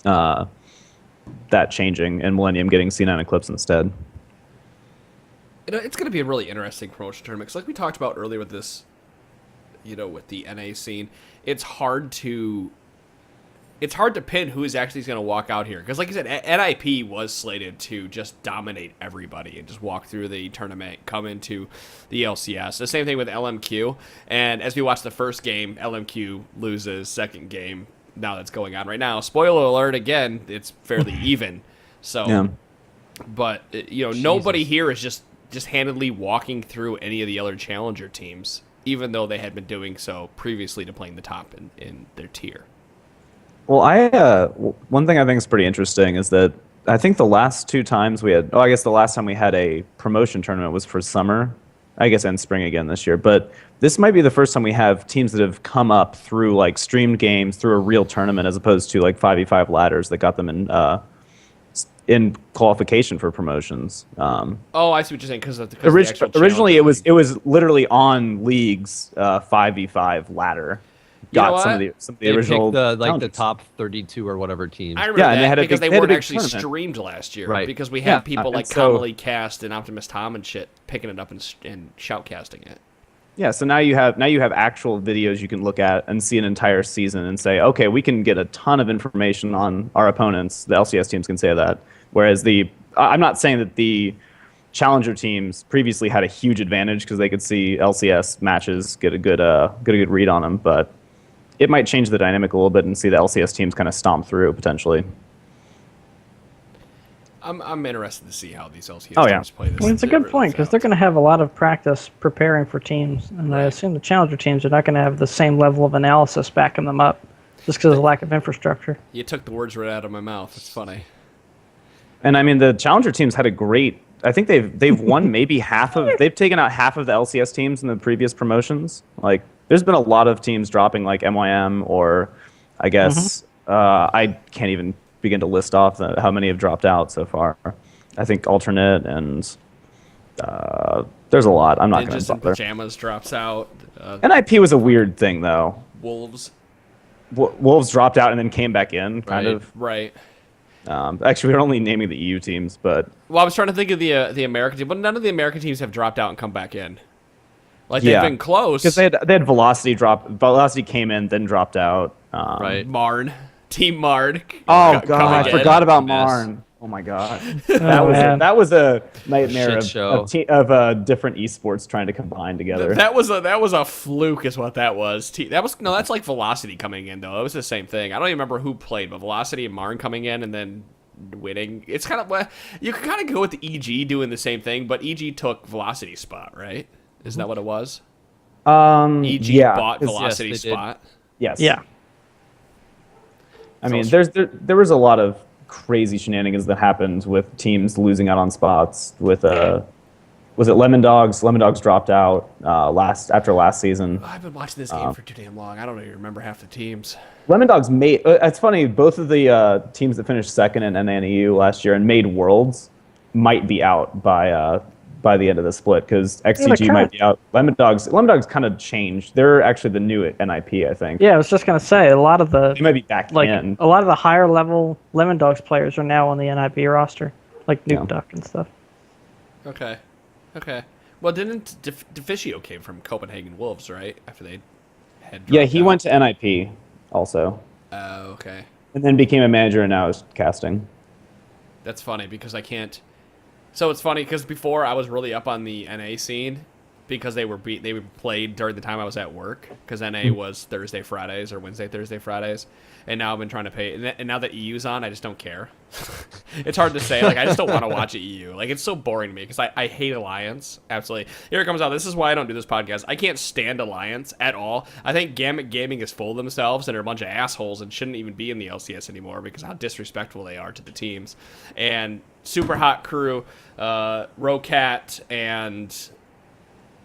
that changing and Millennium getting C9 Eclipse instead. It's going to be a really interesting promotion tournament. 'Cause like we talked about earlier with this, with the NA scene, it's hard to pin who is actually going to walk out here. Because like you said, NIP was slated to just dominate everybody and just walk through the tournament, come into the LCS. The same thing with LMQ. And as we watch the first game, LMQ loses. Second game, now that's going on right now. Spoiler alert, again, it's fairly even. So, Yeah. but, nobody here is just handedly walking through any of the other challenger teams, even though they had been doing so previously to playing the top in their tier. Well, one thing I think is pretty interesting is that I think the last two times we had, I guess the last time we had a promotion tournament was for summer, I guess, and spring again this year. But this might be the first time we have teams that have come up through like streamed games through a real tournament as opposed to like 5v5 ladders that got them in in qualification for promotions. Oh, I see what you're saying because of the Originally, it was literally on leagues 5v5 ladder. You know Got what? some of the They original picked the challenges. top 32 or whatever teams. I remember Yeah, and that they had a because big- they they had a weren't big actually tournament. streamed last year. Right. Because we Yeah. had people like And so- Commonly Cast and Optimus Tom and shit picking it up and shoutcasting it. Yeah, so now you have actual videos you can look at and see an entire season and say, okay, we can get a ton of information on our opponents. The LCS teams can say that, whereas I'm not saying that the challenger teams previously had a huge advantage because they could see LCS matches, get a good read on them, but it might change the dynamic a little bit and see the LCS teams kind of stomp through potentially. I'm interested to see how these LCS Oh, yeah. teams play this. I mean, it's a good point because they're going to have a lot of practice preparing for teams, and I assume the challenger teams are not going to have the same level of analysis backing them up just because of the lack of infrastructure. You took the words right out of my mouth. It's funny. And I mean, the challenger teams had a great. I think they've won maybe they've taken out half of the LCS teams in the previous promotions. Like, there's been a lot of teams dropping, like MYM or, I guess, I can't even begin to list off how many have dropped out so far. I think Alternate and there's a lot. I'm not going Ninjas to in bother. Pajamas drops out. NIP was a weird thing though. Wolves. Wolves dropped out and then came back in, kind Right. of. Right. Actually, we're only naming the EU teams, but Well, I was trying to think of the American team, but none of the American teams have dropped out and come back in. Like, Yeah. they've been close. because they had Velocity drop. Velocity came in, then dropped out. Right. Marn. Team Marn. Oh Come god, I again. forgot about Miss. Marn. Oh my god, man. that was a nightmare Shit show. of different esports trying to combine together. That was a fluke, is what that was. That's like Velocity coming in though. It was the same thing. I don't even remember who played, but Velocity and Marn coming in and then winning. It's kind of you could kind of go with the EG doing the same thing, but EG took Velocity's spot, right? Isn't that what it was? EG yeah, bought 'cause- Velocity's they did. spot. Yes. Yeah. I mean, there was a lot of crazy shenanigans that happened with teams losing out on spots. With was it Lemon Dogs? Lemon Dogs dropped out after last season. I've been watching this game for too damn long. I don't even remember half the teams. Lemon Dogs made. It's funny. Both of the teams that finished second in NANEU last year and made Worlds might be out by the end of the split because XCG might be out. Lemon Dogs kind of changed. They're actually the new NIP, I think. Yeah, I was just going to say, a lot of They might be back in. a lot of the higher level Lemon Dogs players are now on the NIP roster, like Nuke Duck and stuff. Okay. Well, didn't Deficio came from Copenhagen Wolves, right? After they had Yeah, dropped he out. went to NIP also, Oh, okay. and then became a manager and now is casting. That's funny because I can't. So it's funny because before I was really up on the NA scene because they were played during the time I was at work because NA was Thursday Fridays or Wednesday Thursday Fridays, and now I've been trying to pay. And now that EU's on, I just don't care. It's hard to say. Like, I just don't want to watch EU. Like, it's so boring to me because I hate Alliance. Absolutely. Here it comes out. This is why I don't do this podcast. I can't stand Alliance at all. I think Gamut Gaming is full of themselves and are a bunch of assholes and shouldn't even be in the LCS anymore because how disrespectful they are to the teams. And Super Hot Crew, Rocat, and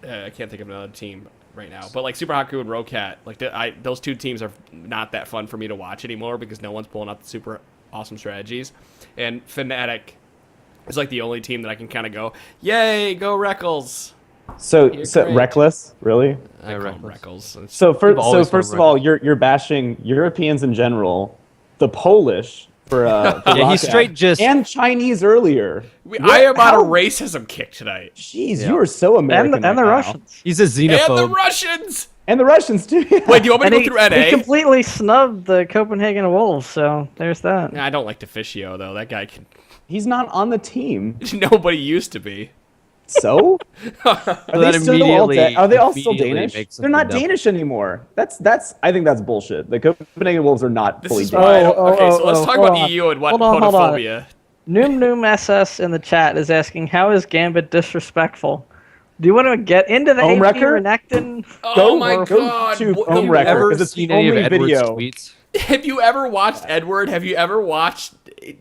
I can't think of another team right now, but like Super Hot Crew and Rocat, like those two teams are not that fun for me to watch anymore because no one's pulling out the super awesome strategies. And Fnatic is like the only team that I can kind of go, yay, go Reckles. So You're great. Reckless, really? I call them Reckles. Reckles. It's- So always first been of all, you're bashing Europeans in general, the Polish for Yeah, he's Rocket, straight just. and Chinese earlier. I am on How- a racism kick tonight. Jeez, Yeah. you are so American. And the right now. Russians. He's a And the xenophobe. Russians! And the Russians too. Wait, do you want me And to he, go through NA? he completely snubbed the Copenhagen Wolves, so there's that. I don't like Deficio, though. That guy can... He's not on the team. Nobody used to be. So that are they all still immediately Danish? makes them They're not dumb. Danish anymore. I think that's bullshit. The Copenhagen Wolves are not This fully is Danish. why I don't... Okay, so let's oh, talk hold about on. EU and what Hold on. Pwnophobia. Noom SS in the chat is asking, how is Gambit disrespectful? Do you want to get into the Home HP wrecker? Renekton? Oh my go god! to What- Home you Wrecker. Ever Because it's the seen any of only Edward's video. tweets? Have you ever watched Edward? Have you ever watched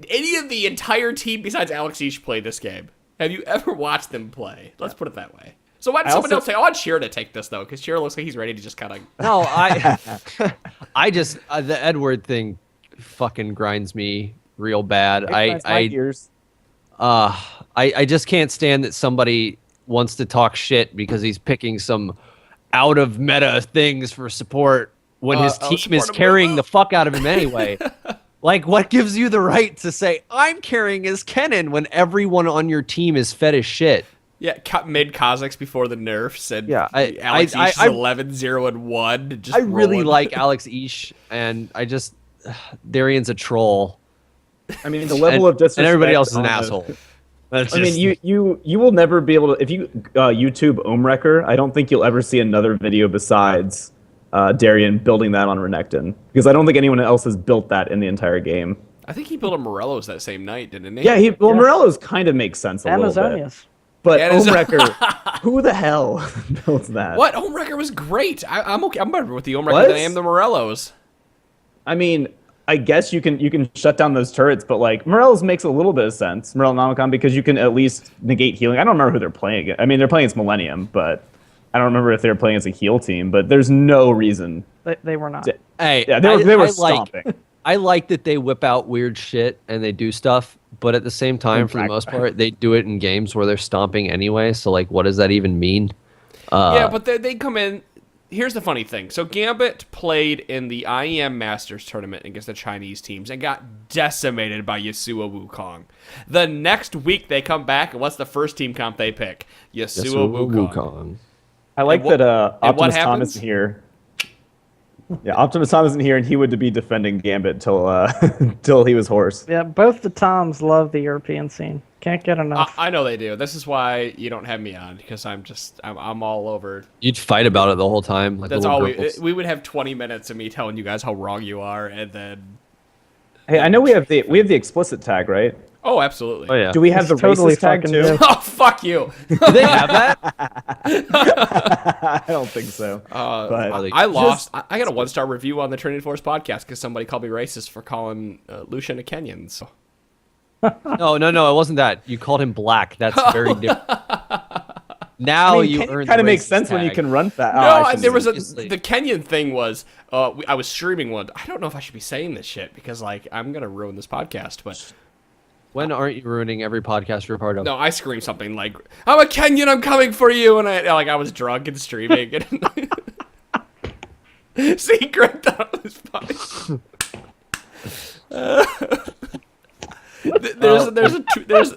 any of the entire team besides Alex Ish play this game? Have you ever watched them play? Let's put it that way. So why did someone else say, I want Cheer to take this, though? Because Cheer looks like he's ready to just kind of... No, I just the Edward thing fucking grinds me real bad. It's my ears. I just can't stand that somebody wants to talk shit because he's picking some out of meta things for support when his I'll team support is him, carrying Willow. the fuck out of him anyway. Like, what gives you the right to say I'm carrying his Kennen when everyone on your team is fed as shit? Yeah, mid Kazakhs before the nerfs, and Yeah, Alex I- East is 11-0-1. Just I really rolling. like Alex Ish, and I just Darian's a troll, I mean, the level of disrespect. and everybody else is an on the- asshole. That's I mean, just- you will never be able to, if you YouTube Omwrecker, I don't think you'll ever see another video besides Darian building that on Renekton, because I don't think anyone else has built that in the entire game. I think he built a Morello's that same night, didn't he? Yeah, Yes. Morello's kind of makes sense a little bit. Amazonias. But Yeah, it is- Omwrecker, who the hell built that? What? Homewrecker was great. I'm okay. I'm better with the Homewrecker Was? than I am the Morellos. I mean, I guess you can shut down those turrets, but like Morello's makes a little bit of sense, Morello Nomicon, because you can at least negate healing. I don't remember who they're playing against. I mean, they're playing against Millennium, but I don't remember if they're playing as a heal team. But there's no reason. They were not. Hey, Yeah, they were I stomping. I like that they whip out weird shit and they do stuff, but at the same time, for the most part, they do it in games where they're stomping anyway. So, like, what does that even mean? Yeah, but they come in. Here's the funny thing. So Gambit played in the IEM Masters tournament against the Chinese teams and got decimated by Yasuo Wukong. The next week they come back, and what's the first team comp they pick? Yasuo Wukong. I like And what- that and what Optimus Tom happens? isn't here. Yeah, Optimus Tom isn't here, and he would be defending Gambit till till he was Horse. Yeah, both the Toms love the European scene. Can't get enough. I know they do. This is why you don't have me on, because I'm all over. You'd fight about it the whole time. Like That's little all girls. we would have 20 minutes of me telling you guys how wrong you are, and then Hey, I know we have the explicit tag, right? oh, absolutely. Oh yeah. Do we have It's the totally racist tag fucking too? do. Oh, fuck you. Do they have that? I don't think so. But Are they- I lost. I got a 1-star review on the TForce podcast because somebody called me racist for calling Lucian a Kenyan. So. No, it wasn't that. You called him black. That's very different. Now you earn. kind the of makes racist sense when you tag. can run fast. No, there was Seriously. the Kenyan thing was I was streaming one. I don't know if I should be saying this shit because like I'm gonna ruin this podcast, but When aren't you ruining every podcast you're a part of? no, I screamed something like "I'm a Kenyan, I'm coming for you," and I was drunk and streaming. And see, Greg thought it was funny. There's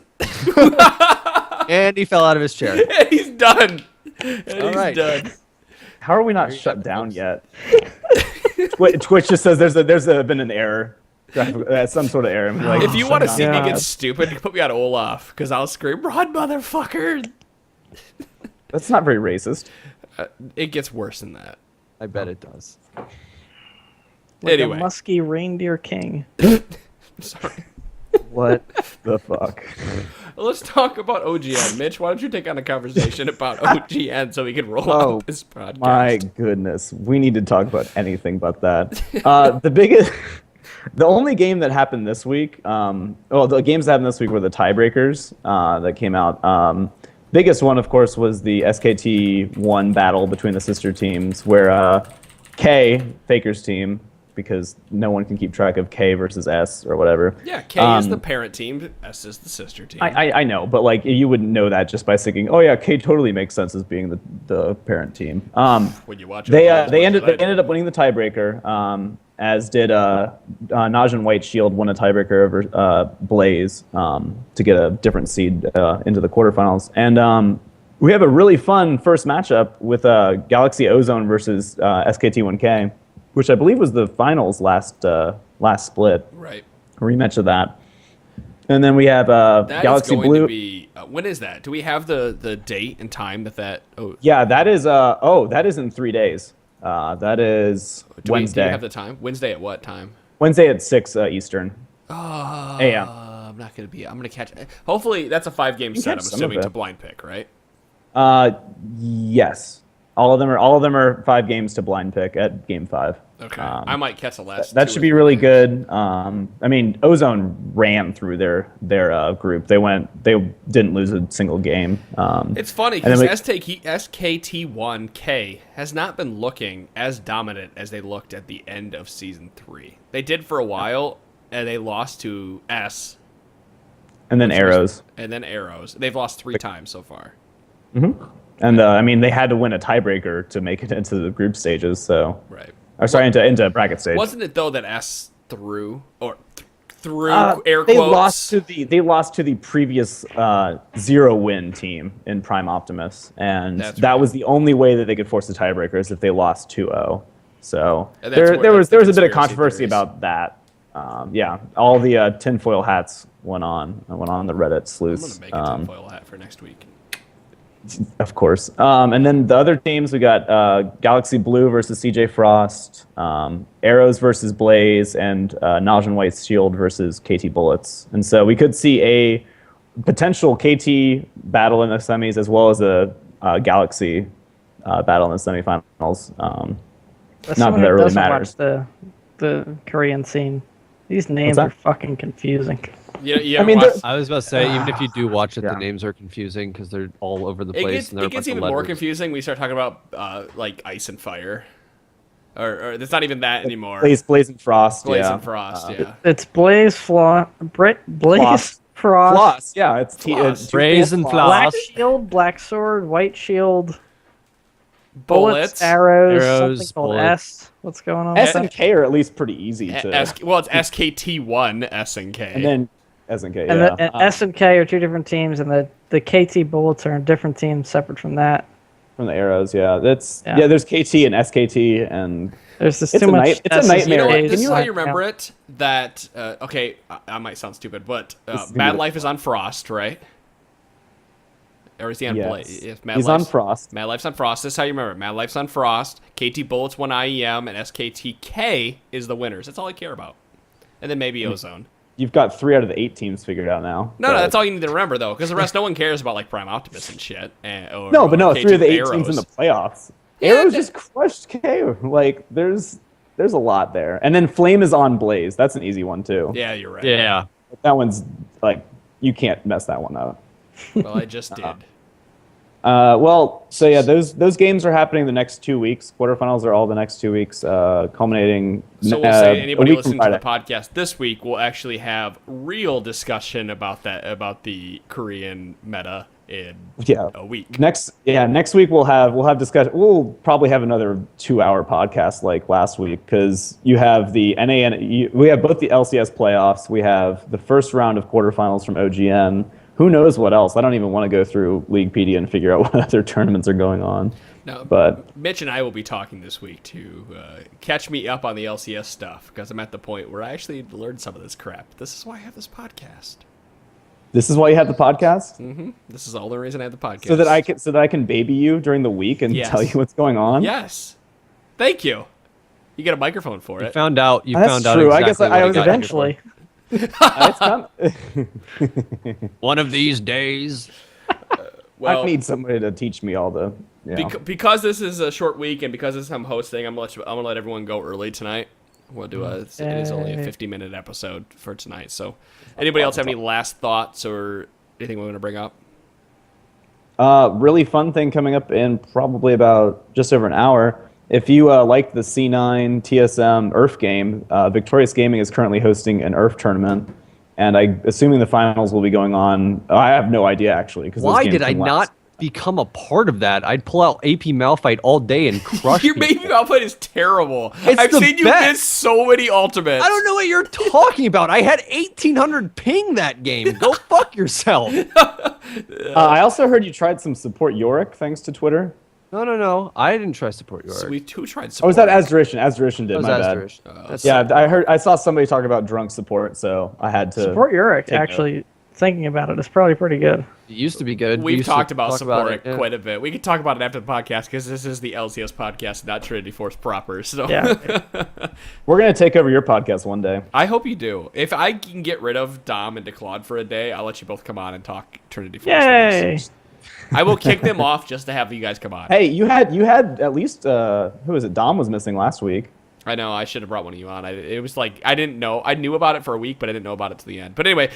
And he fell out of his chair. he's done. And All he's right. done. How are we not shut down yet? Twitch just says there's been an error. Some sort of error. I'm like, If you want to see me God. get stupid, put me on Olaf because I'll scream "Run, motherfucker!" that's not very racist. It gets worse than that. I bet it does. Like Anyway. a musky reindeer king. Sorry. What the fuck? Let's talk about OGN. Mitch, why don't you take on a conversation about OGN so we can roll Oh, out this podcast? My goodness, we need to talk about anything but that. The only game that happened this week, the games that happened this week were the tiebreakers that came out. Biggest one, of course, was the SKT1 battle between the sister teams, where K, Faker's team, because no one can keep track of K versus S or whatever. Yeah, K is the parent team, S is the sister team. I know, but like you wouldn't know that just by thinking, oh yeah, K totally makes sense as being the parent team. when you watch it, They ended up winning the tiebreaker, as did Naj and White Shield won a tiebreaker over Blaze to get a different seed into the quarterfinals. And we have a really fun first matchup with Galaxy Ozone versus SKT1K, which I believe was the finals last split. Right. A rematch of that. And then we have That Galaxy is going Blue. to be when is that? Do we have the date and time that? Oh, Yeah, that is that is in 3 days. That is do Wednesday. We have the time? Wednesday at what time? Wednesday at 6 Eastern. Oh, AM. I'm not gonna be. I'm gonna catch. Hopefully, that's a 5-game set. I'm catch some assuming of to it. blind pick, right? Yes. All of them are 5 games to blind pick at game 5. Okay. I might catch the last. That 2 should or be 3 really games. good. I mean, Ozone ran through their group. They didn't lose a single game. It's funny and then because SKT1K has not been looking as dominant as they looked at the end of season 3. They did for a while, and they lost to S, And then Arrows. and then Arrows. They've lost 3 times so far. And I mean, they had to win a tiebreaker to make it into the group stages. So, Right. or sorry, into bracket stage. Wasn't it though that S threw through air They quotes? lost to the previous 0-win team in Prime Optimus, and That's that right. was the only way that they could force the tiebreakers if they lost 2-0. So And that's there was the a bit of conspiracy controversy theories. about that. Yeah, all the tinfoil hats went on the Reddit I'm sleuths. gonna make a tinfoil hat for next week. Of course. And then the other teams, we got Galaxy Blue versus CJ Frost, Arrows versus Blaze, and Najin White's Shield versus KT Bullets. And so we could see a potential KT battle in the semis as well as a Galaxy battle in the semifinals. That's Not someone that who really doesn't matters. watch the Korean scene. These names that? are fucking confusing. You I mean, watched- I was about to say, even if you do watch it, Yeah. the names are confusing because they're all over the it place. gets, and they're a it gets bunch of even more letters. confusing when you start talking about like Ice and Fire, or it's not even that anymore. Blaze and Frost. Blaze yeah. and Frost, yeah. It's Blaze Blaze Floss. Frost, Floss. Yeah, it's Floss. Blaze and Black Floss. Shield, Black Sword, White Shield, Bullets. Arrows, Arrows, something called bullets. S. What's going on? S with and that? K are at least pretty easy to. Well, it's SKT1 S and K. And then S and K. And, Yeah. and S and K are 2 different teams, and the KT Bullets are a different team separate from that. From the Arrows, yeah. Yeah. Yeah. There's KT and SKT, and There's just It's too a much. night- it's a S's nightmare. You know and what? A's. This is how Like, you remember it. That okay, I might sound stupid, but This is gonna Mad be- Life is on Frost, right? Or is he on Yes. Blaze? Yes, He's on Frost. Mad Life's on Frost. This is how you remember it. Mad Life's on Frost. KT Bullets won IEM, and SKTK is the winners. That's all I care about. And then maybe Ozone. You've got 3 out of the 8 teams figured out now. No, but- that's all you need to remember though, because the rest no one cares about like Prime Optimus and shit. Or, No, but no, 3 of the 8 Arrows. teams in the playoffs. Yeah, Arrows that- just crushed KO. Like, there's a lot there. And then Flame is on Blaze. That's an easy one too. Yeah, you're right. Yeah. That one's like you can't mess that one up. Well, I just did. Well, so yeah, those games are happening the next 2 weeks. Quarterfinals are all the next 2 weeks, culminating. So we'll say a anybody week from listening to the Friday. podcast this week will actually have real discussion about the Korean meta in Yeah. a week. Next week we'll have discussion. We'll probably have another 2-hour podcast like last week because you have the we have both the LCS playoffs. We have the first round of quarterfinals from OGN. Who knows what else? I don't even want to go through Leaguepedia and figure out what other tournaments are going on. No, But Mitch and I will be talking this week to catch me up on the LCS stuff because I'm at the point where I actually learned some of this crap. This is why I have this podcast. this is why you have the podcast, This is all the reason I have the podcast. so that I can baby you during the week and Yes. tell you what's going on. Yes. Thank you. You get a microphone for You it. found out. You That's found out true. I exactly guess I what you was got here Eventually, It's come- for. One of these days. Well, I need somebody to teach me all the. Yeah. because this is a short week and because I'm hosting, I'm gonna let everyone go early tonight. We'll do it is only a Yay. 50-minute episode for tonight. So, anybody else have any last thoughts or anything we want to bring up? Really fun thing coming up in probably about just over an hour. If you like the C9 TSM ERF game, Victorious Gaming is currently hosting an ERF tournament, and I'm assuming the finals will be going on. I have no idea actually. Why did I not become a part of that? I'd pull out AP Malphite all day and crush Your people. baby output is terrible. It's I've the seen you best. miss so many ultimates. I don't know what you're talking about. I had 1800 ping that game. Go fuck yourself. I also heard you tried some support Yorick thanks to Twitter. No. I didn't try support yours. So we two tried. Oh, was that support. Asderition? Asderition did. That was My bad. Asterisk. That's Yeah, I saw somebody talk about drunk support, so I had to support Uric. take note. Actually, thinking about it, it's probably pretty good. It used to be good. We We've used to talked about talk support it, yeah. quite a bit. We could talk about it after the podcast because this is the LCS podcast, not Trinity Force proper. So Yeah. We're gonna take over your podcast one day. I hope you do. If I can get rid of Dom and DeClaude for a day, I'll let you both come on and talk Trinity Force. with Yay! us. I will kick them off just to have you guys come on. Hey, you had at least who was it? Dom was missing last week. I know. I should have brought one of you on. It was like I didn't know. I knew about it for a week, but I didn't know about it to the end. But anyway,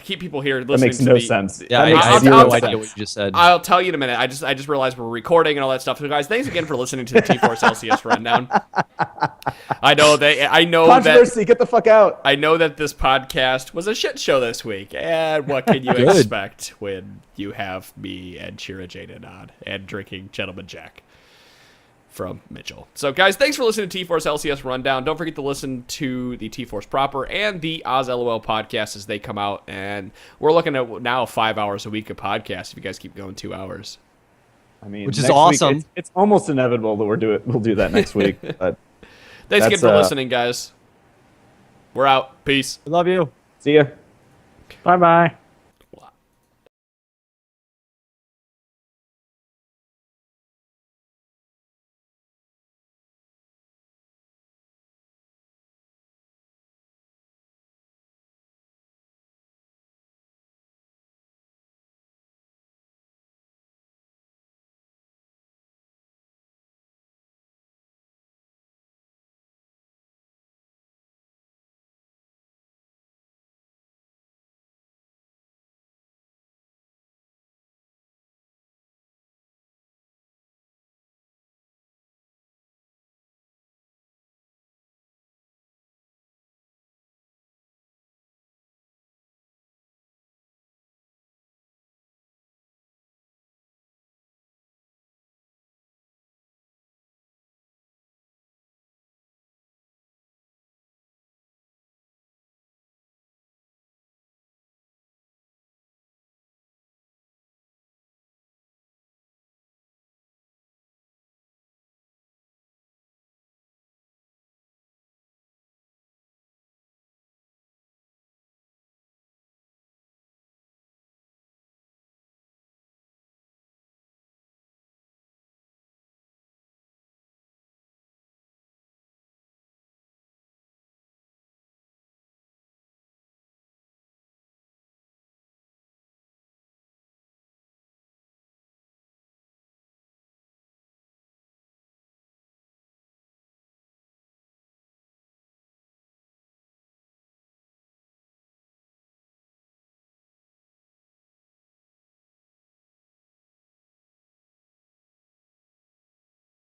keep people here listening. That makes to no the, sense. Yeah, That makes I have zero no sense. idea what you just said. I'll tell you in a minute. I just realized we're recording and all that stuff. So guys, thanks again for listening to the TForce LCS rundown. I know Controversy, get the fuck out. I know that this podcast was a shit show this week, and what can you Good. expect when you have me and Chirajaeden on and drinking Gentleman Jack from Mitchell. So, guys, thanks for listening to TForce LCS Rundown. Don't forget to listen to the TForce proper and the OzLOL podcast as they come out. And we're looking at now 5 hours a week of podcasts if you guys keep going 2 hours. I mean, Which is next week, awesome. it's almost inevitable that we'll do that next week. But Thanks again That's, for listening, guys. We're out. Peace. I love you. see ya. Bye bye.